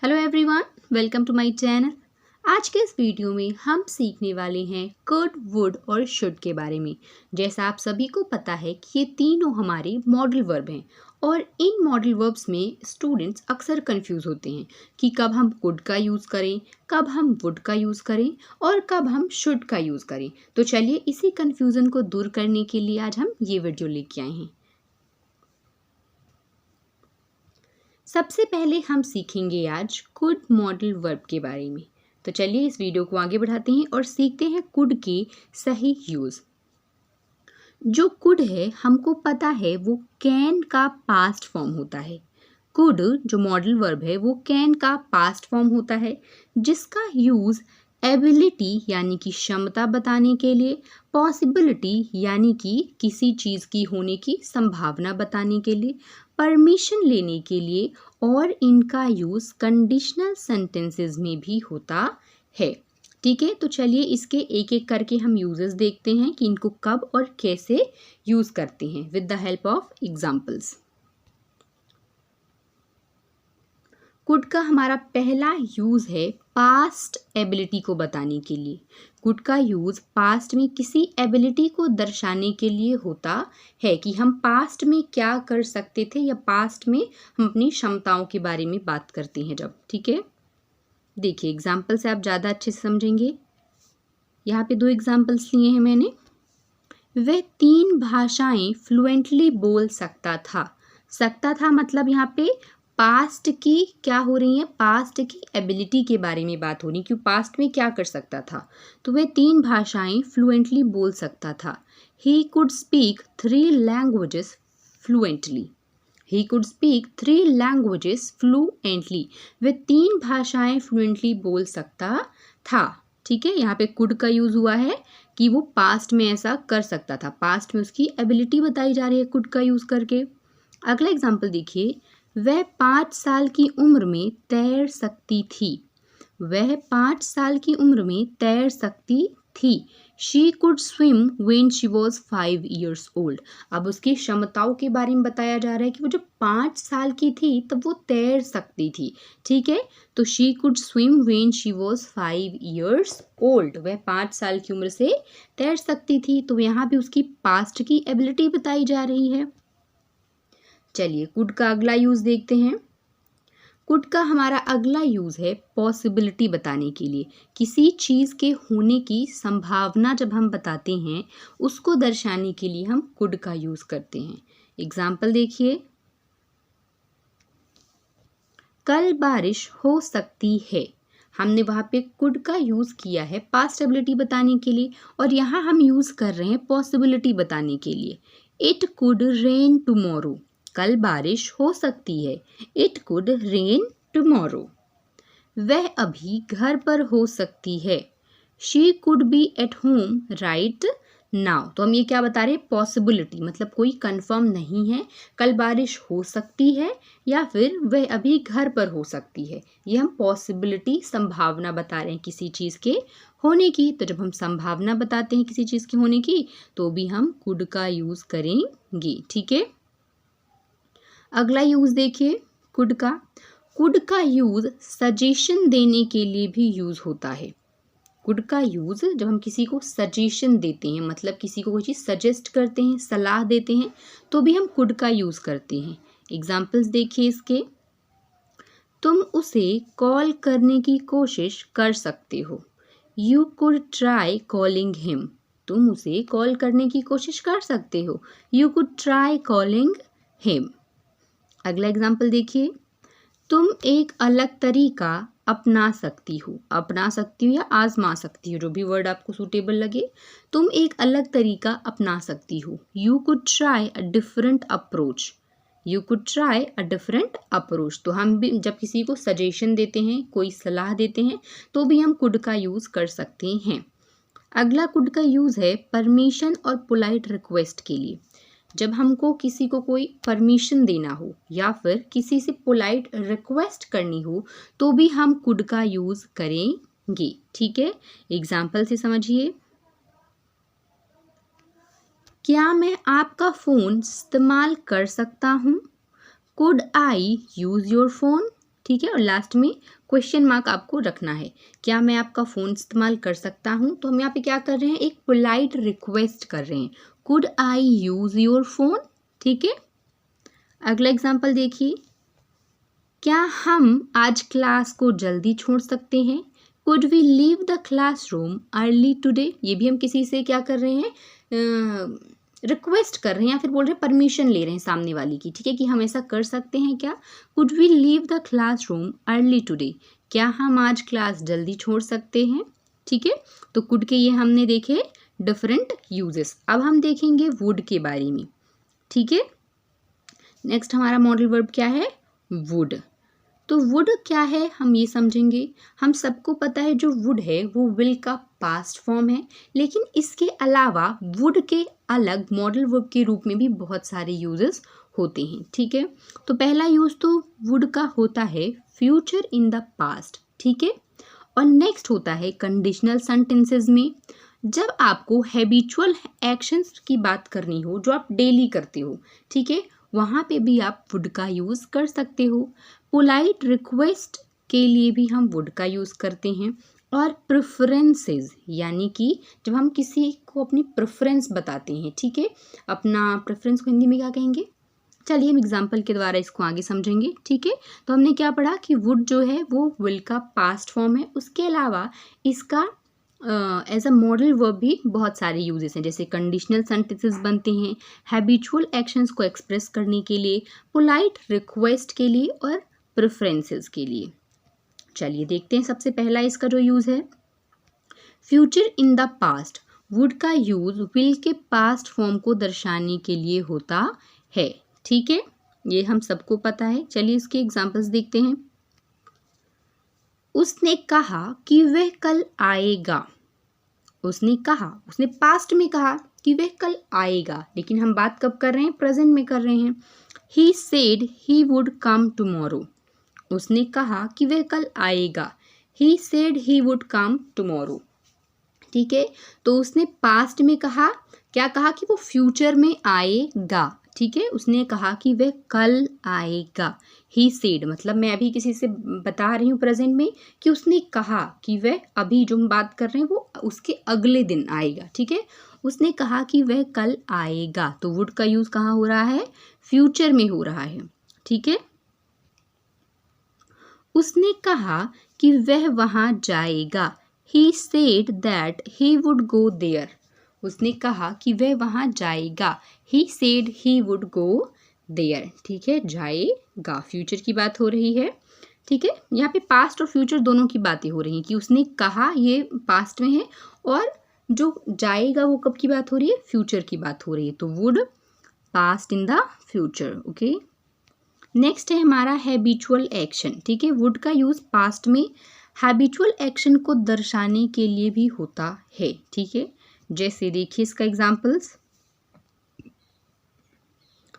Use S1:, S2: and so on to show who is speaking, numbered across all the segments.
S1: Hello everyone, welcome to my channel. आज के इस वीडियो में हम सीखने वाले हैं कुड, वुड और शुड के बारे में। जैसा आप सभी को पता है कि ये तीनों हमारे मॉडल वर्ब हैं और इन मॉडल वर्ब्स में स्टूडेंट्स अक्सर कंफ्यूज होते हैं कि कब हम कुड का यूज़ करें, कब हम वुड का यूज़ करें और कब हम शुड का यूज़ करें। तो चलिए इसी कन्फ्यूज़न को दूर करने के लिए आज हम ये वीडियो लेके आए हैं। सबसे पहले हम सीखेंगे आज कुड मॉडल वर्ब के बारे में। तो चलिए इस वीडियो को आगे बढ़ाते हैं और सीखते हैं कुड के सही यूज़। जो कुड है हमको पता है वो कैन का पास्ट फॉर्म होता है। कुड जो मॉडल वर्ब है वो कैन का पास्ट फॉर्म होता है जिसका यूज़ एबिलिटी यानी कि क्षमता बताने के लिए, पॉसिबिलिटी यानी कि किसी चीज़ की होने की संभावना बताने के लिए, परमिशन लेने के लिए और इनका यूज़ कंडीशनल सेंटेंसेस में भी होता है। ठीक है, तो चलिए इसके एक एक करके हम यूजेस देखते हैं कि इनको कब और कैसे यूज़ करते हैं with the help of examples. Could का हमारा पहला यूज़ है पास्ट एबिलिटी को बताने के लिए। कुड का यूज़ पास्ट में किसी एबिलिटी को दर्शाने के लिए होता है कि हम पास्ट में क्या कर सकते थे या पास्ट में हम अपनी क्षमताओं के बारे में बात करते हैं जब। ठीक है, देखिए एग्जाम्पल से आप ज़्यादा अच्छे से समझेंगे। यहाँ पे 2 एग्जाम्पल्स लिए हैं मैंने। वह 3 भाषाएं फ्लुएंटली बोल सकता था। सकता था मतलब यहाँ पे पास्ट की क्या हो रही है, पास्ट की एबिलिटी के बारे में बात हो रही है कि पास्ट में क्या कर सकता था। तो वह 3 भाषाएं फ्लुएंटली बोल सकता था। He could speak 3 languages fluently. He could speak 3 languages fluently. वह 3 भाषाएं फ्लुएंटली बोल सकता था। ठीक है, यहाँ पे कुड का यूज हुआ है कि वो पास्ट में ऐसा कर सकता था। पास्ट में उसकी एबिलिटी बताई जा रही है कुड का यूज करके। अगला एग्जाम्पल देखिए, वह 5 साल की उम्र में तैर सकती थी। वह 5 साल की उम्र में तैर सकती थी। She could swim when she was 5 years old। अब उसकी क्षमताओं के बारे में बताया जा रहा है कि वो जब 5 साल की थी तब वो तैर सकती थी। ठीक है, तो she could swim when she was 5 years old। वह 5 साल की उम्र से तैर सकती थी, तो यहाँ भी उसकी पास्ट की एबिलिटी बताई जा रही है। चलिए कुड का अगला यूज देखते हैं। कुड का हमारा अगला यूज है पॉसिबिलिटी बताने के लिए। किसी चीज के होने की संभावना जब हम बताते हैं उसको दर्शाने के लिए हम कुड का यूज करते हैं। एग्जाम्पल देखिए, कल बारिश हो सकती है। हमने वहां पे कुड का यूज किया है पास्ट एबिलिटी बताने के लिए और यहाँ हम यूज कर रहे हैं पॉसिबिलिटी बताने के लिए। It could rain tomorrow. कल बारिश हो सकती है। It could rain tomorrow. वह अभी घर पर हो सकती है। She could be at home right now. तो हम ये क्या बता रहे हैं, पॉसिबिलिटी, मतलब कोई कंफर्म नहीं है, कल बारिश हो सकती है या फिर वह अभी घर पर हो सकती है। ये हम पॉसिबिलिटी, संभावना बता रहे हैं किसी चीज़ के होने की। तो जब हम संभावना बताते हैं किसी चीज़ के होने की तो भी हम कुड का यूज़ करेंगे। ठीक है, अगला यूज़ देखिए कुड का। कुड का यूज़ सजेशन देने के लिए भी यूज़ होता है। कुड का यूज़ जब हम किसी को सजेशन देते हैं, मतलब किसी को कोई चीज़ सजेस्ट करते हैं, सलाह देते हैं, तो भी हम कुड का यूज़ करते हैं। एग्जाम्पल्स देखिए इसके। तुम उसे कॉल करने की कोशिश कर सकते हो। You could try calling him. तुम उसे कॉल करने की कोशिश कर सकते हो। You could try calling him. अगला एग्जाम्पल देखिए, तुम एक अलग तरीका अपना सकती हो। अपना सकती हो या आजमा सकती हो, जो भी वर्ड आपको सूटेबल लगे। तुम एक अलग तरीका अपना सकती हो। You could try a different approach. You could try a different approach. तो हम भी जब किसी को सजेशन देते हैं, कोई सलाह देते हैं, तो भी हम कुड का यूज़ कर सकते हैं। अगला कुड का यूज़ है परमिशन और पोलाइट रिक्वेस्ट के लिए। जब हमको किसी को कोई परमिशन देना हो या फिर किसी से पोलाइट रिक्वेस्ट करनी हो तो भी हम कुड का यूज़ करेंगे। ठीक है, एग्जाम्पल से समझिए। क्या मैं आपका फ़ोन इस्तेमाल कर सकता हूँ? Could I use your phone? ठीक है, और लास्ट में क्वेश्चन मार्क आपको रखना है, क्या मैं आपका फ़ोन इस्तेमाल कर सकता हूँ। तो हम यहाँ पे क्या कर रहे हैं, एक पोलाइट रिक्वेस्ट कर रहे हैं, could I use your phone. ठीक है, अगला एग्जाम्पल देखिए, क्या हम आज क्लास को जल्दी छोड़ सकते हैं। Could we leave the classroom early today. ये भी हम किसी से क्या कर रहे हैं, रिक्वेस्ट कर रहे हैं या फिर बोल रहे हैं परमिशन ले रहे हैं सामने वाली की, ठीक है, कि हम ऐसा कर सकते हैं क्या। Could we leave the classroom early today, क्या हम आज क्लास जल्दी छोड़ सकते हैं। ठीक है, तो कुड के ये हमने देखे डिफरेंट यूजेस। अब हम देखेंगे वुड के बारे में। ठीक है, नेक्स्ट हमारा मॉडल वर्ब क्या है, वुड। तो वुड क्या है हम ये समझेंगे। हम सबको पता है जो वुड है वो विल का पास्ट फॉर्म है, लेकिन इसके अलावा वुड के अलग मॉडल वर्ब के रूप में भी बहुत सारे यूजेस होते हैं। ठीक है, तो पहला यूज तो वुड का होता है फ्यूचर इन द पास्ट। ठीक है, और नेक्स्ट होता है कंडीशनल सेंटेंसेस में, जब आपको हैबिचुअल एक्शंस की बात करनी हो जो आप डेली करते हो, ठीक है, वहाँ पे भी आप वुड का यूज़ कर सकते हो। पोलाइट रिक्वेस्ट के लिए भी हम वुड का यूज़ करते हैं, और प्रेफरेंसेस यानी कि जब हम किसी को अपनी प्रेफरेंस बताते हैं, ठीक है, अपना प्रेफरेंस को हिंदी में क्या कहेंगे, चलिए हम एग्जाम्पल के द्वारा इसको आगे समझेंगे। ठीक है, तो हमने क्या पढ़ा कि वुड जो है वो विल का पास्ट फॉर्म है, उसके अलावा इसका एज अ मॉडल वर्ब भी बहुत सारे यूजेस हैं, जैसे कंडीशनल सेंटेंसेस बनते हैं हैबिचुअल एक्शंस को एक्सप्रेस करने के लिए, पोलाइट रिक्वेस्ट के लिए और प्रेफरेंसेस के लिए। चलिए देखते हैं, सबसे पहला इसका जो यूज़ है future in the past. Would का यूज़ विल के पास्ट फॉर्म को दर्शाने के लिए होता है। ठीक है, ये हम सबको पता है। चलिए इसके एग्जांपल्स देखते हैं। उसने कहा कि वह कल आएगा। उसने कहा, उसने पास्ट में कहा कि वह कल आएगा, लेकिन हम बात कब कर रहे हैं, प्रेजेंट में कर रहे हैं। He said he would come tomorrow. उसने कहा कि वह कल आएगा। He said he would come tomorrow. ठीक है, तो उसने पास्ट में कहा, क्या कहा कि वो फ्यूचर में आएगा। ठीक है, उसने कहा कि वह कल आएगा। ही सेड मतलब मैं अभी किसी से बता रही हूँ प्रेजेंट में कि उसने कहा कि वह, अभी जो हम बात कर रहे हैं वो उसके अगले दिन आएगा। ठीक है, उसने कहा कि वह कल आएगा, तो वुड का यूज कहाँ हो रहा है, फ्यूचर में हो रहा है। ठीक है, उसने कहा कि वह वहां जाएगा। He said that he would go there. उसने कहा कि वह वहां जाएगा। He said he would go there. ठीक है, जाएगा फ्यूचर की बात हो रही है। ठीक है, यहाँ पे पास्ट और फ्यूचर दोनों की बातें हो रही हैं कि उसने कहा ये पास्ट में है, और जो जाएगा वो कब की बात हो रही है, फ्यूचर की बात हो रही है। तो would past in the future. Okay, next है हमारा हैबिचुअल एक्शन। ठीक है, वुड का यूज पास्ट में हैबिचुअल एक्शन को दर्शाने के लिए भी होता है। ठीक है, जैसे देखिए इसका एग्जांपल्स,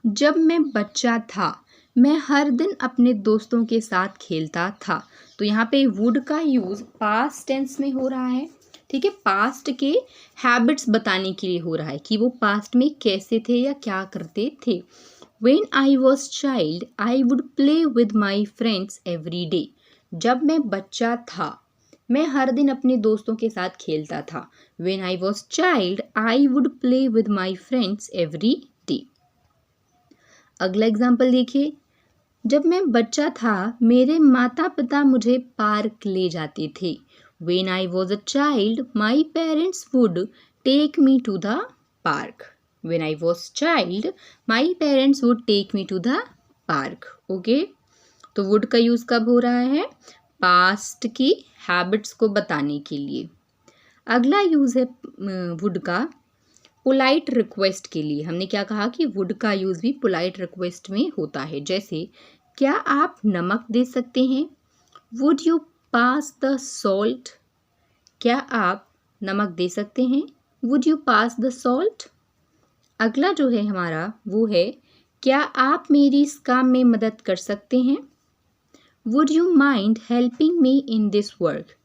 S1: जब मैं बच्चा था मैं हर दिन अपने दोस्तों के साथ खेलता था। तो यहाँ पे वुड का यूज पास्ट टेंस में हो रहा है। ठीक है, पास्ट के हैबिट्स बताने के लिए हो रहा है कि वो पास्ट में कैसे थे या क्या करते थे। When I was child, I would play with my friends every day. जब मैं बच्चा था मैं हर दिन अपने दोस्तों के साथ खेलता था। When I was child, I would play with my friends every day. अगला एग्जाम्पल देखिए, जब मैं बच्चा था मेरे माता पिता मुझे पार्क ले जाते थे। When I was a child, my parents would take me to the park. When I was child, my parents would take me to the park. Okay? तो would का यूज कब हो रहा है, पास्ट की हैबिट्स को बताने के लिए। अगला यूज है वुड का पोलाइट रिक्वेस्ट के लिए। हमने क्या कहा कि वुड का यूज भी पोलाइट रिक्वेस्ट में होता है, जैसे क्या आप नमक दे सकते हैं, would you pass the salt. क्या आप नमक दे सकते हैं, would you pass the salt. अगला जो है हमारा वो है, क्या आप मेरी इस काम में मदद कर सकते हैं, would you mind helping me in this work.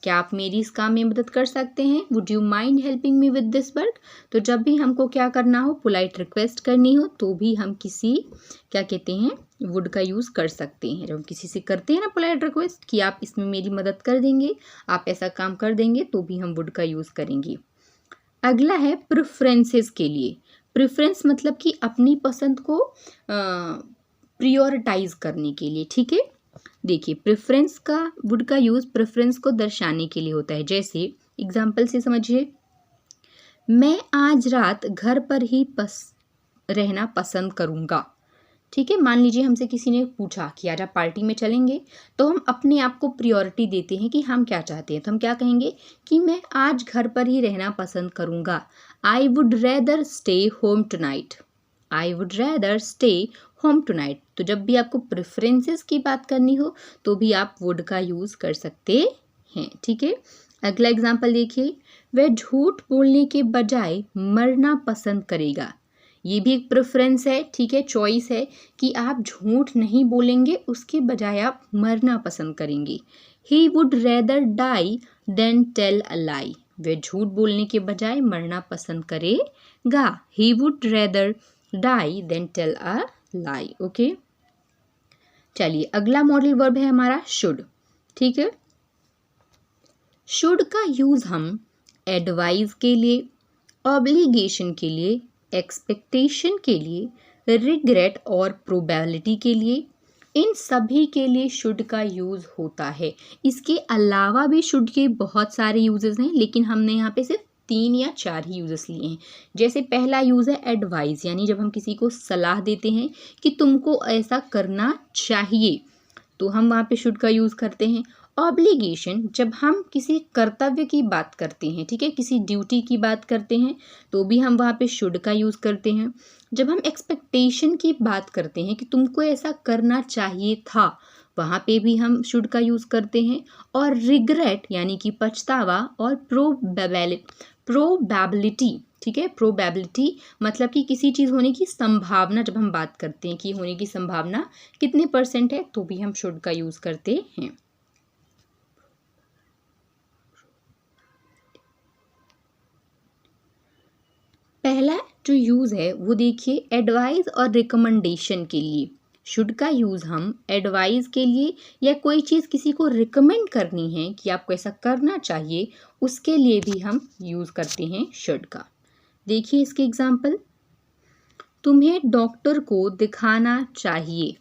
S1: क्या आप मेरी इस काम में मदद कर सकते हैं, would you mind helping me with this work. तो जब भी हमको क्या करना हो, पोलाइट रिक्वेस्ट करनी हो, तो भी हम किसी क्या कहते हैं, वुड का यूज़ कर सकते हैं। जब हम किसी से करते हैं ना पोलाइट रिक्वेस्ट कि आप इसमें मेरी मदद कर देंगे, आप ऐसा काम कर देंगे, तो भी हम वुड का यूज़ करेंगे। अगला है प्रेफरेंसेस के लिए। प्रेफरेंस मतलब कि अपनी पसंद को प्रियोरिटाइज करने के लिए, ठीक है। देखिए प्रेफरेंस का वुड का यूज़ प्रेफरेंस को दर्शाने के लिए होता है। जैसे एग्जाम्पल से समझिए, मैं आज रात घर पर ही रहना पसंद करूँगा। ठीक है, मान लीजिए हमसे किसी ने पूछा कि आज आप पार्टी में चलेंगे, तो हम अपने आप को प्रियोरिटी देते हैं कि हम क्या चाहते हैं। तो हम क्या कहेंगे कि मैं आज घर पर ही रहना पसंद करूँगा। I would rather stay home tonight. I would rather stay home tonight. तो जब भी आपको प्रेफरेंसेस की बात करनी हो तो भी आप वुड का यूज़ कर सकते हैं, ठीक है। अगला एग्जाम्पल देखिए, वह झूठ बोलने के बजाय मरना पसंद करेगा। ये भी एक प्रेफरेंस है, ठीक है, चॉइस है कि आप झूठ नहीं बोलेंगे, उसके बजाय आप मरना पसंद करेंगे। He would rather die than tell a lie. वह झूठ बोलने के बजाय मरना पसंद करेगा। He would rather die than tell a lie. Okay, चलिए अगला मॉडल वर्ब है हमारा शुड, ठीक है। शुड का यूज हम एडवाइस के लिए, ऑब्लिगेशन के लिए, एक्सपेक्टेशन के लिए, रिग्रेट और प्रोबेबिलिटी के लिए, इन सभी के लिए शुड का यूज़ होता है। इसके अलावा भी शुड के बहुत सारे यूजेस हैं, लेकिन हमने यहाँ पे सिर्फ 3 या 4 ही यूजेस लिए हैं। जैसे पहला यूज़ है एडवाइस, यानी जब हम किसी को सलाह देते हैं कि तुमको ऐसा करना चाहिए, तो हम वहाँ पे शुड का यूज़ करते हैं। ऑब्लिगेशन, जब हम किसी कर्तव्य की बात करते हैं, ठीक है, किसी ड्यूटी की बात करते हैं, तो भी हम वहाँ पे शुड का यूज़ करते हैं। जब हम एक्सपेक्टेशन की बात करते हैं कि तुमको ऐसा करना चाहिए था, वहाँ पे भी हम शुड का यूज़ करते हैं। और रिग्रेट यानी कि पछतावा, और प्रोबेबिलिटी, ठीक है, प्रोबेबिलिटी मतलब कि किसी चीज़ होने की संभावना, जब हम बात करते हैं कि होने की संभावना कितने % है, तो भी हम शुड का यूज़ करते हैं। पहला जो यूज़ है वो देखिए एडवाइस और रिकमेंडेशन के लिए। शुड का यूज़ हम एडवाइस के लिए या कोई चीज़ किसी को रिकमेंड करनी है कि आपको ऐसा करना चाहिए, उसके लिए भी हम यूज़ करते हैं शुड का। देखिए इसके एग्जाम्पल, तुम्हें डॉक्टर को दिखाना चाहिए।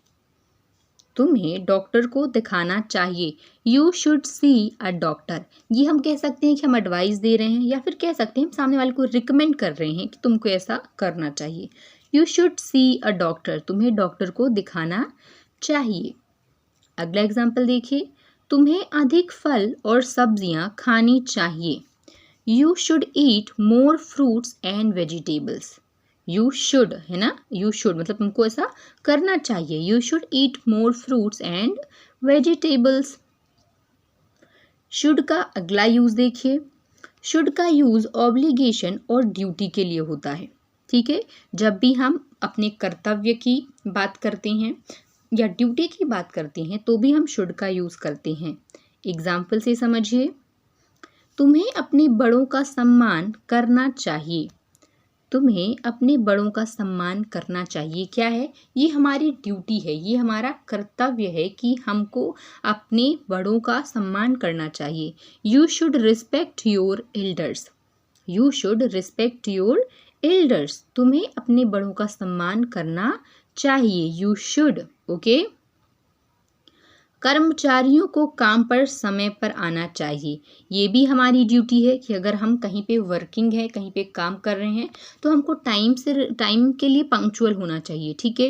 S1: तुम्हें डॉक्टर को दिखाना चाहिए। You should see a doctor. ये हम कह सकते हैं कि हम एडवाइस दे रहे हैं, या फिर कह सकते हैं हम सामने वाले को रिकमेंड कर रहे हैं कि तुमको ऐसा करना चाहिए। You should see a doctor, तुम्हें डॉक्टर को दिखाना चाहिए। अगला एग्जाम्पल देखिए, तुम्हें अधिक फल और सब्जियां खानी चाहिए। You should eat more fruits and vegetables. You should है ना, यू शुड मतलब तुमको ऐसा करना चाहिए। You should eat more fruits and vegetables. Should का अगला यूज देखिए, शुड का यूज ऑब्लिगेशन और ड्यूटी के लिए होता है, ठीक है। जब भी हम अपने कर्तव्य की बात करते हैं या ड्यूटी की बात करते हैं, तो भी हम शुड का यूज करते हैं। एग्जाम्पल से समझिए, तुम्हें अपने बड़ों का सम्मान करना चाहिए। तुम्हें अपने बड़ों का सम्मान करना चाहिए। क्या है ये? हमारी ड्यूटी है, ये हमारा कर्तव्य है कि हमको अपने बड़ों का सम्मान करना चाहिए। You should respect your elders. You should respect your elders. तुम्हें अपने बड़ों का सम्मान करना चाहिए। You should. ओके। कर्मचारियों को काम पर समय पर आना चाहिए। ये भी हमारी ड्यूटी है कि अगर हम कहीं पे वर्किंग है, कहीं पे काम कर रहे हैं, तो हमको टाइम के लिए पंक्चुअल होना चाहिए, ठीक है।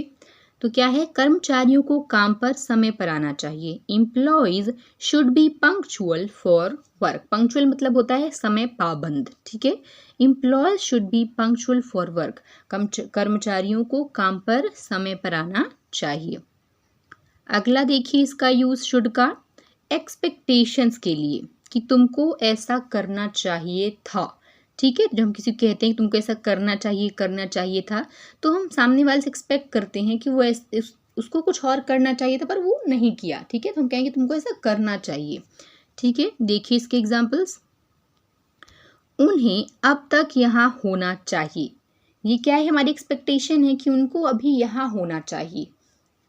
S1: तो क्या है? कर्मचारियों को काम पर समय पर आना चाहिए। Employees should be punctual for work. Punctual मतलब होता है समय पाबंद, ठीक है। Employees should be punctual for work. कर्मचारियों को काम पर समय पर आना चाहिए। अगला देखिए इसका यूज शुड का एक्सपेक्टेशंस के लिए, कि तुमको ऐसा करना चाहिए था, ठीक है। जब हम किसी को कहते हैं कि तुमको ऐसा करना चाहिए था, तो हम सामने वाले से एक्सपेक्ट करते हैं कि वो उसको कुछ और करना चाहिए था पर वो नहीं किया, ठीक है। तो हम कहेंगे तुमको ऐसा करना चाहिए, ठीक है। देखिए इसके एग्जाम्पल्स, उन्हें अब तक यहाँ होना चाहिए। ये क्या है? हमारी एक्सपेक्टेशन है कि उनको अभी यहाँ होना चाहिए,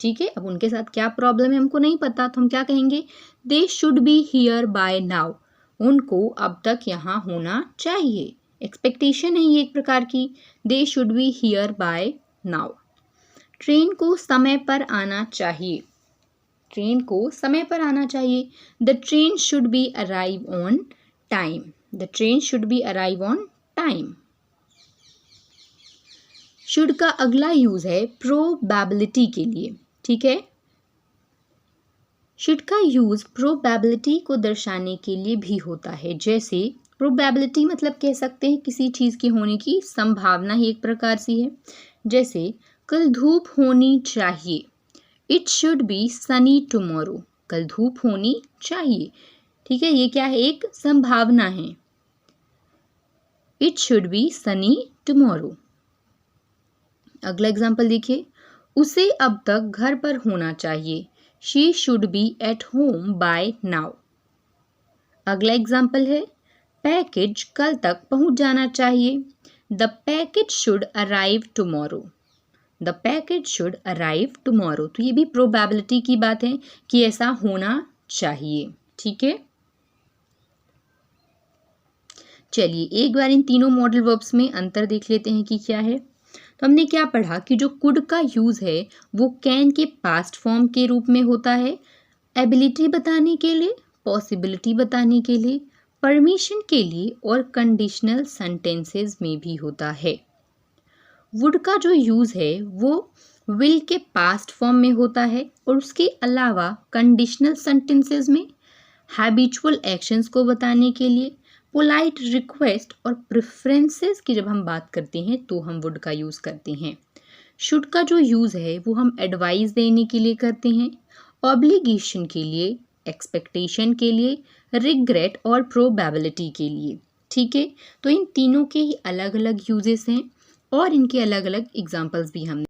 S1: ठीक है, अब उनके साथ क्या प्रॉब्लम है हमको नहीं पता, तो हम क्या कहेंगे, they should be here bye now, उनको अब तक यहाँ होना चाहिए। एक्सपेक्टेशन है ये एक प्रकार की, they should be here bye now. Train को समय पर आना चाहिए, ट्रेन को समय पर आना चाहिए। The train should be arrive on time, the train should be arrive on time. Should का अगला यूज है प्रोबेबिलिटी के लिए, ठीक है। शुड का यूज प्रोबेबिलिटी को दर्शाने के लिए भी होता है, जैसे प्रोबेबिलिटी मतलब कह सकते हैं किसी चीज के होने की संभावना ही एक प्रकार सी है। जैसे कल धूप होनी चाहिए, it should be sunny tomorrow, कल धूप होनी चाहिए, ठीक है, ये क्या है, एक संभावना है। It should be sunny tomorrow. अगला एग्जाम्पल देखिए, उसे अब तक घर पर होना चाहिए, she should be at home by now. अगला एग्जाम्पल है, पैकेज कल तक पहुंच जाना चाहिए, the package should arrive tomorrow, the package should arrive tomorrow. तो ये भी प्रोबेबिलिटी की बात है कि ऐसा होना चाहिए, ठीक है। चलिए एक बार इन तीनों मॉडल वर्ब्स में अंतर देख लेते हैं कि क्या है। तो हमने क्या पढ़ा कि जो कुड का यूज है वो कैन के पास्ट फॉर्म के रूप में होता है, एबिलिटी बताने के लिए, पॉसिबिलिटी बताने के लिए, परमिशन के लिए और कंडीशनल सेंटेंसेस में भी होता है। वुड का जो यूज है वो विल के पास्ट फॉर्म में होता है और उसके अलावा कंडीशनल सेंटेंसेस में, हैबिचुअल एक्शंस को बताने के लिए, पोलाइट रिक्वेस्ट और प्रेफरेंसेस की जब हम बात करते हैं तो हम वुड का यूज़ करते हैं। शुड का जो यूज़ है वो हम एडवाइस देने के लिए करते हैं, ऑब्लिगेशन के लिए, एक्सपेक्टेशन के लिए, रिग्रेट और प्रोबेबिलिटी के लिए, ठीक है। तो इन तीनों के ही अलग अलग यूजेस हैं और इनके अलग अलग एग्जाम्पल्स भी हमने